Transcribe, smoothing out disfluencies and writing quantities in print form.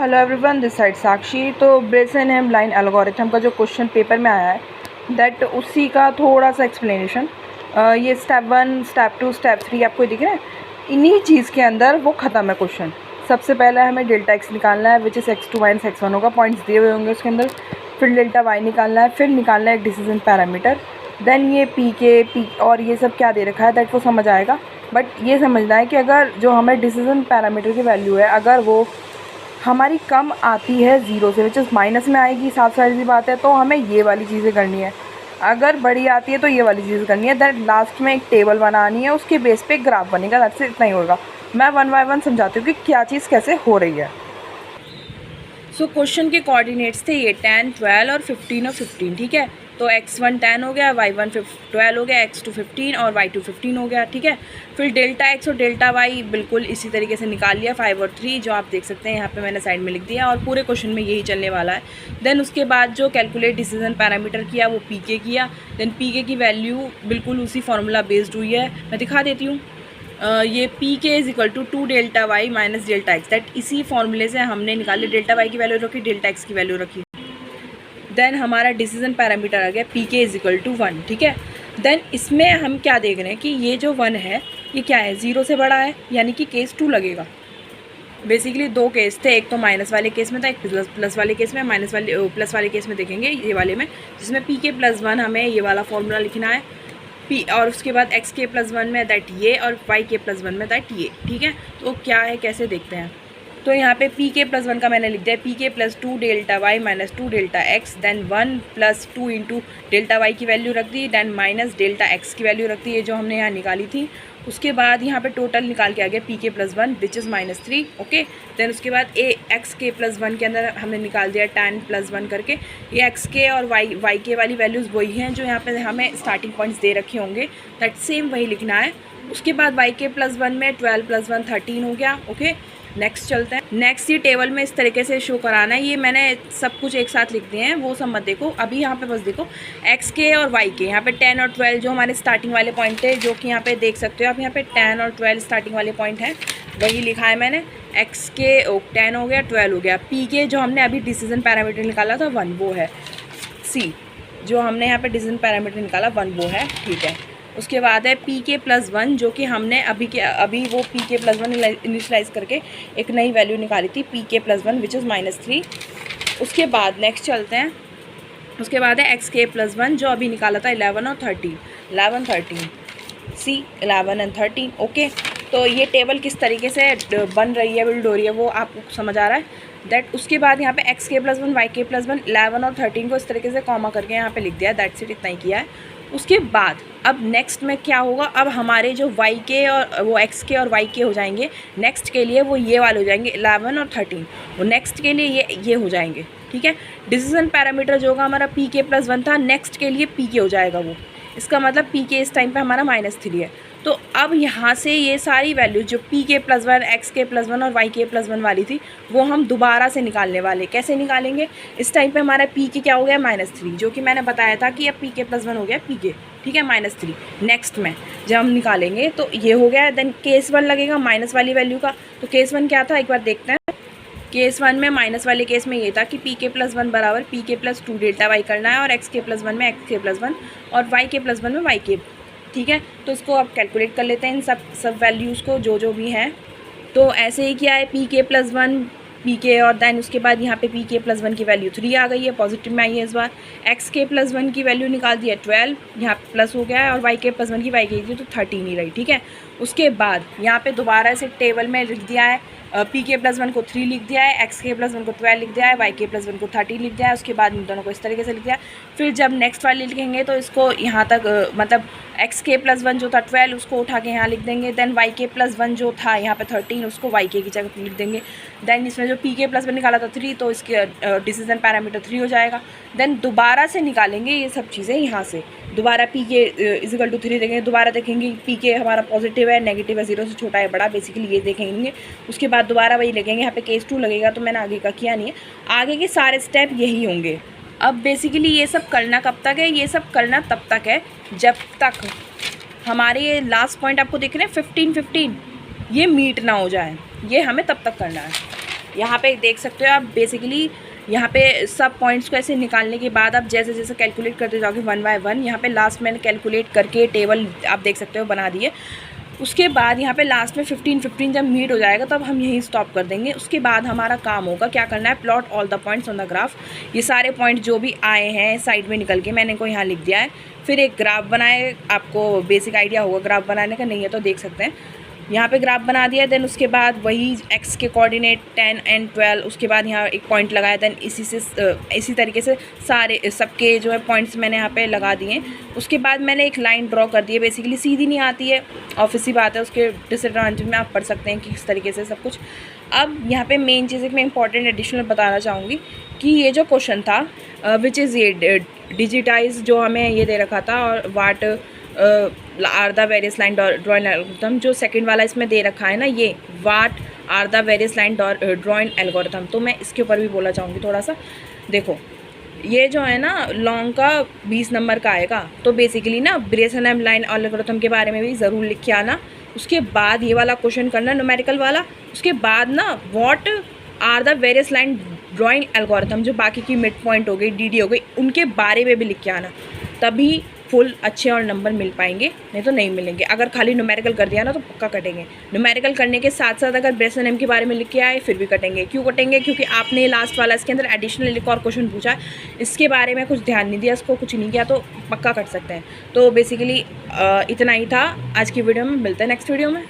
Hello everyone, this side साक्षी। तो Bresson and line algorithm का जो क्वेश्चन पेपर में आया है दैट उसी का थोड़ा सा एक्सप्लेनेशन। ये स्टेप 1, स्टेप 2, स्टेप 3 आपको दिख रहे हैं। इन्हीं चीज़ के अंदर वो ख़त्म है क्वेश्चन। सबसे पहले हमें डेल्टा एक्स निकालना है which is x2 minus x1 होगा, पॉइंट्स दिए हुए होंगे उसके अंदर। फिर डेल्टा वाई निकालना है, फिर निकालना है एक डिसीजन पैरामीटर। देन ये पी और ये सब क्या दे रखा है दैट वो समझ आएगा। बट ये समझना है कि अगर जो हमें डिसीजन पैरामीटर की वैल्यू है अगर वो हमारी कम आती है ज़ीरो से विच इज़ माइनस में आएगी, साफ सारी बात है, तो हमें ये वाली चीज़ें करनी है। अगर बड़ी आती है तो ये वाली चीज़ करनी है। दैट लास्ट में एक टेबल बनानी है, उसके बेस पे ग्राफ बनेगा। दैट से इतना ही होगा। मैं 1 बाय 1 समझाती हूँ कि क्या चीज़ कैसे हो रही है। सो क्वेश्चन के कोऑर्डिनेट्स थे ये 10, 12 और 15 और 15, ठीक है। तो x1 10 हो गया, y1 12 हो गया, x2 15 और y2 15 हो गया, ठीक है। फिर डेल्टा x और डेल्टा y बिल्कुल इसी तरीके से निकाल लिया, 5 और 3, जो आप देख सकते हैं यहाँ पे मैंने साइड में लिख दिया और पूरे क्वेश्चन में यही चलने वाला है। देन उसके बाद जो कैलकुलेट डिसीजन पैरामीटर किया वो pk किया। देन pk की वैल्यू बिल्कुल उसी फार्मूला बेस्ड हुई है, मैं दिखा देती हूँ। ये pk is equal to 2 delta Y minus delta X. That इसी फॉर्मूले से हमने निकाले, डेल्टा वाई की वैल्यू रखी, डेल्टा एक्स की वैल्यू रखी। देन हमारा डिसीजन पैरामीटर आ गया pk इज इक्वल टू 1, ठीक है। देन इसमें हम क्या देख रहे हैं कि ये जो 1 है ये क्या है, 0 से बड़ा है, यानी कि केस 2 लगेगा। बेसिकली दो केस थे, एक तो माइनस वाले केस में था, एक प्लस वाले केस में। प्लस वाले केस में देखेंगे ये वाले में, जिसमें pk प्लस 1 हमें ये वाला फॉर्मूला लिखना है p, और उसके बाद xk प्लस 1 में दैट ये, और yk प्लस 1 में दैट ये, ठीक है। तो क्या है कैसे देखते हैं। तो यहाँ पे pk प्लस 1 का मैंने लिख दिया pk plus 2 delta Y minus 2 delta X. Then 1 plus 2 into delta Y की वैल्यू रख दी, देन माइनस डेल्टा एक्स की वैल्यू रख दी, ये जो हमने यहाँ निकाली थी। उसके बाद यहाँ पे टोटल निकाल के आ गया pk plus 1 which is -3, okay. Then उसके बाद xk प्लस 1 के अंदर हमने निकाल दिया tan प्लस 1 करके। ये xk और yk वाली वैल्यूज़ वही हैं जो यहाँ पे हमें स्टार्टिंग पॉइंट्स दे रखे होंगे, दैट सेम वही लिखना है। उसके बाद yk प्लस 1 में 12 प्लस 1 13 हो गया, ओके। नेक्स्ट चलते हैं। नेक्स्ट ये टेबल में इस तरीके से शो कराना है। ये मैंने सब कुछ एक साथ लिख दिए हैं, वो सब मत देखो अभी। यहाँ पे बस देखो xk और yk, यहाँ पे 10 और 12 जो हमारे स्टार्टिंग वाले पॉइंट थे, जो कि यहाँ पे देख सकते हो आप, यहाँ पे 10 और 12 स्टार्टिंग वाले पॉइंट हैं, वही लिखा है मैंने। xk 10 हो गया, 12 हो गया। pk जो हमने अभी डिसीजन पैरामीटर निकाला था 1, वो है c, जो हमने यहाँ पे डिसीजन पैरामीटर निकाला 1 वो है, ठीक है। उसके बाद है pk प्लस 1, जो कि हमने अभी वो pk प्लस 1 इनिशलाइज करके एक नई वैल्यू निकाली थी pk प्लस 1 विच इज़ -3। उसके बाद नेक्स्ट चलते हैं। उसके बाद है xk प्लस 1, जो अभी निकाला था 11 और 13, 11 13 c, 11 एंड 13, ओके। तो ये टेबल किस तरीके से बन रही है, बिल्ड हो रही है, वो आपको समझ आ रहा है। दैट उसके बाद यहाँ पे xk प्लस 1, yk प्लस 1, 11 और 13 को इस तरीके से कॉमा करके यहाँ पे लिख दिया, दैट्स इट, इतना ही किया है। उसके बाद अब नेक्स्ट में क्या होगा, अब हमारे जो yk और वो xk और yk हो जाएंगे नेक्स्ट के लिए, वो ये वाले हो जाएंगे 11 और 13, वो नेक्स्ट के लिए ये हो जाएंगे, ठीक है। डिसीजन पैरामीटर जो होगा हमारा pk प्लस 1 था, नेक्स्ट के लिए pk हो जाएगा वो। इसका मतलब pk इस टाइम पे हमारा -3 है। तो अब यहाँ से ये सारी वैल्यूज जो pk प्लस 1, xk प्लस 1 और yk प्लस 1 वाली थी, वो हम दोबारा से निकालने वाले। कैसे निकालेंगे, इस टाइम पे हमारा pk क्या हो गया -3, जो कि मैंने बताया था कि अब pk प्लस 1 हो गया pk, ठीक है, -3। नेक्स्ट में जब हम निकालेंगे तो ये हो गया। देन केस 1 लगेगा माइनस वाली वैल्यू का। तो केस 1 क्या था एक बार देखते हैं। केस 1 में माइनस वाले केस में ये था कि pk प्लस 1 बराबर pk प्लस 2 डेल्टा वाई करना है, और xk प्लस 1 में xk प्लस 1 और yk प्लस 1 में yk, ठीक है। तो इसको आप कैलकुलेट कर लेते हैं इन सब वैल्यूज़ को जो भी हैं। तो ऐसे ही किया है pk प्लस 1 pk, और देन उसके बाद यहाँ पे pk प्लस 1 की वैल्यू 3 आ गई है, पॉजिटिव में आई है इस बार। xk प्लस 1 की वैल्यू निकाल दी है 12, यहाँ पे प्लस हो गया है, और yk प्लस 1 की yk थी तो 13 ही रही, ठीक है। उसके बाद यहाँ पे दोबारा से टेबल में लिख दिया है, pk प्लस 1 को 3 लिख दिया है, xk प्लस 1 को 12 लिख दिया है, yk प्लस 1 को 13 लिख दिया है। उसके बाद इन दोनों को इस तरीके से लिख दिया। फिर जब नेक्स्ट वाले लिखेंगे तो इसको यहाँ तक मतलब xk प्लस 1 जो था 12 उसको उठा के यहाँ लिख देंगे। देन yk प्लस 1 जो था यहाँ पे 13, उसको yk की जगह लिख देंगे। देन इसमें जो pk प्लस 1 निकाला था 3, तो इसके डिसीजन पैरामीटर 3 हो जाएगा। देन दोबारा से निकालेंगे ये सब चीज़ें यहाँ से, दोबारा pk इज इक्वल टू 3 देखेंगे, दोबारा देखेंगे pk हमारा पॉजिटिव है, नेगेटिव है, 0 से छोटा है बड़ा, बेसिकली ये देखेंगे। उसके बाद दोबारा वही लगेंगे, यहाँ पे केस 2 लगेगा, तो मैंने आगे का किया नहीं है, आगे के सारे स्टेप यही होंगे। अब बेसिकली ये सब करना कब तक है, ये सब करना तब तक है जब तक हमारे ये लास्ट पॉइंट आपको दिख रहे हैं 15 15 ये मीट ना हो जाए, ये हमें तब तक करना है। यहाँ पे देख सकते हो आप बेसिकली यहाँ पे सब पॉइंट्स को ऐसे निकालने के बाद आप जैसे जैसे कैलकुलेट करते जाओगे 1 बाय 1, यहाँ पे लास्ट मैंने कैलकुलेट करके टेबल आप देख सकते हो बना दिए। उसके बाद यहाँ पे लास्ट में 15 जब मीट हो जाएगा तब हम यहीं स्टॉप कर देंगे। उसके बाद हमारा काम होगा क्या करना है, plot all the points on the graph. ये सारे पॉइंट जो भी आए हैं साइड में निकल के मैंने इनको यहाँ लिख दिया है। फिर एक ग्राफ बनाए, आपको बेसिक आइडिया होगा ग्राफ बनाने का, नहीं है तो देख सकते हैं। यहाँ पे ग्राफ बना दिया, देन उसके बाद वही x के कोऑर्डिनेट 10 and 12, उसके बाद यहाँ एक पॉइंट लगाया, देन इसी तरीके से सारे सबके जो है पॉइंट्स मैंने यहाँ पे लगा दिए। उसके बाद मैंने एक लाइन ड्रॉ कर दी है, बेसिकली सीधी नहीं आती है, ऑब्वियस सी बात है, उसके डिसएडवांटेज में आप पढ़ सकते हैं कि किस तरीके से सब कुछ। अब यहाँ पे मेन चीज़ मैं इंपॉर्टेंट एडिशनल बताना चाहूँगी कि ये जो क्वेश्चन था विच इज़ ये डिजिटाइज जो हमें ये दे रखा था, और what are the various line drawing algorithm, जो सेकंड वाला इसमें दे रखा है ना, ये what are the various line drawing algorithm, तो मैं इसके ऊपर भी बोलना चाहूँगी थोड़ा सा। देखो ये जो है ना लॉन्ग का 20 नंबर का आएगा, तो बेसिकली ना ब्रेसन लाइन एल्गोरिथम के बारे में भी ज़रूर लिख के आना। उसके बाद ये वाला क्वेश्चन करना न्यूमेरिकल वाला। उसके बाद ना what are the various line drawing algorithm, जो बाकी की मिड पॉइंट हो गई, डी हो गई, उनके बारे में भी लिख के आना, तभी फुल अच्छे और नंबर मिल पाएंगे, नहीं तो नहीं मिलेंगे। अगर खाली न्यूमेरिकल कर दिया ना तो पक्का कटेंगे। न्यूमेरिकल करने के साथ साथ अगर ब्रेसन एम के बारे में लिख के आए फिर भी कटेंगे। क्यों कटेंगे? क्योंकि आपने लास्ट वाला इसके अंदर एडिशनल एक और क्वेश्चन पूछा है, इसके बारे में कुछ ध्यान नहीं दिया, इसको कुछ नहीं किया, तो पक्का कट सकते हैं। तो बेसिकली इतना ही था आज की वीडियो में। मिलते हैं नेक्स्ट वीडियो में।